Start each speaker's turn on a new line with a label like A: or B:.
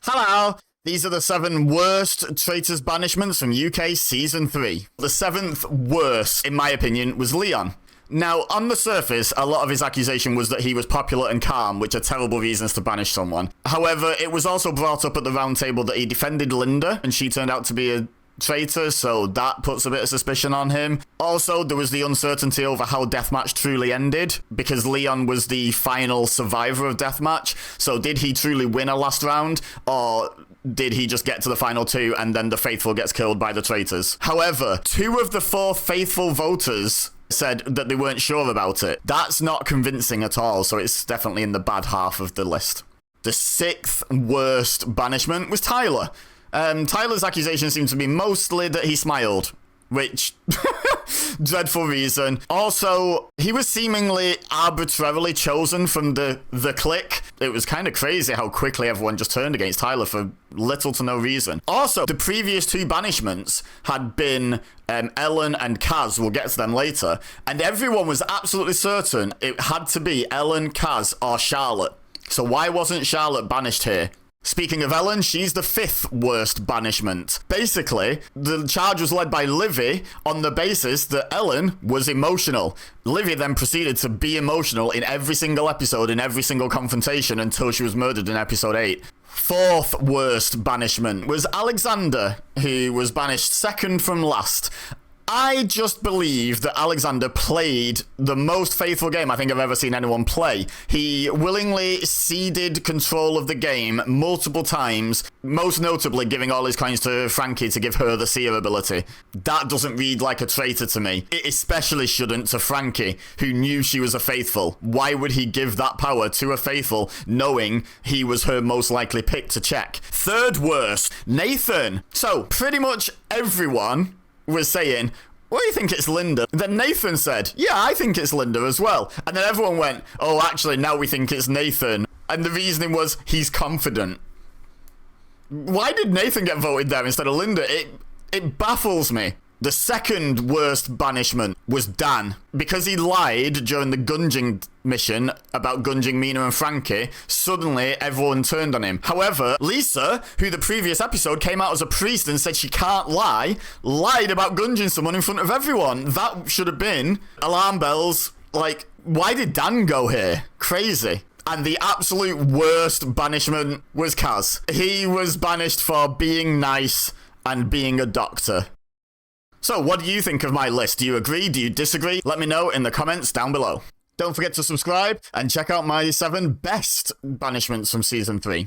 A: Hello! These are the 7 worst Traitors banishments from UK Season 3. The 7th worst, in my opinion, was Leon. Now, on the surface, a lot of his accusation was that he was popular and calm, which are terrible reasons to banish someone. However, it was also brought up at the round table that he defended Linda, and she turned out to be a traitor, so that puts a bit of suspicion on him. Also, there was the uncertainty over how Deathmatch truly ended, because Leon was the final survivor of Deathmatch, so did he truly win a last round, or did he just get to the final 2 and then the faithful gets killed by the traitors? However, 2 of the 4 faithful voters said that they weren't sure about it. That's not convincing at all, so it's definitely in the bad half of the list. The 6th worst banishment was Tyler. Tyler's accusation seemed to be mostly that he smiled, which, dreadful reason. Also, he was seemingly arbitrarily chosen from the clique. It was kind of crazy how quickly everyone just turned against Tyler for little to no reason. Also, the previous 2 banishments had been Elen and Kaz, we'll get to them later, and everyone was absolutely certain it had to be Elen, Kaz, or Charlotte. So why wasn't Charlotte banished here? Speaking of Elen, she's the 5th worst banishment. Basically, the charge was led by Livy on the basis that Elen was emotional. Livy then proceeded to be emotional in every single episode, in every single confrontation, until she was murdered in episode 8. 4th worst banishment was Alexander, who was banished 2nd from last. I just believe that Alexander played the most faithful game I think I've ever seen anyone play. He willingly ceded control of the game multiple times, most notably giving all his coins to Frankie to give her the seer ability. That doesn't read like a traitor to me. It especially shouldn't to Frankie, who knew she was a faithful. Why would he give that power to a faithful, knowing he was her most likely pick to check? 3rd worst, Nathan. So, pretty much everyone was saying, well, you think it's Linda? Then Nathan said, yeah, I think it's Linda as well. And then everyone went, oh, actually, now we think it's Nathan. And the reasoning was, he's confident. Why did Nathan get voted there instead of Linda? It baffles me. The 2nd worst banishment was Dan. Because he lied during the gunging mission about gunging Mina and Frankie, suddenly everyone turned on him. However, Lisa, who the previous episode came out as a priest and said she can't lie, lied about gunging someone in front of everyone. That should have been alarm bells. Like, why did Dan go here? Crazy. And the absolute worst banishment was Kaz. He was banished for being nice and being a doctor. So, what do you think of my list? Do you agree? Do you disagree? Let me know in the comments down below. Don't forget to subscribe and check out my 7 best banishments from Season 3.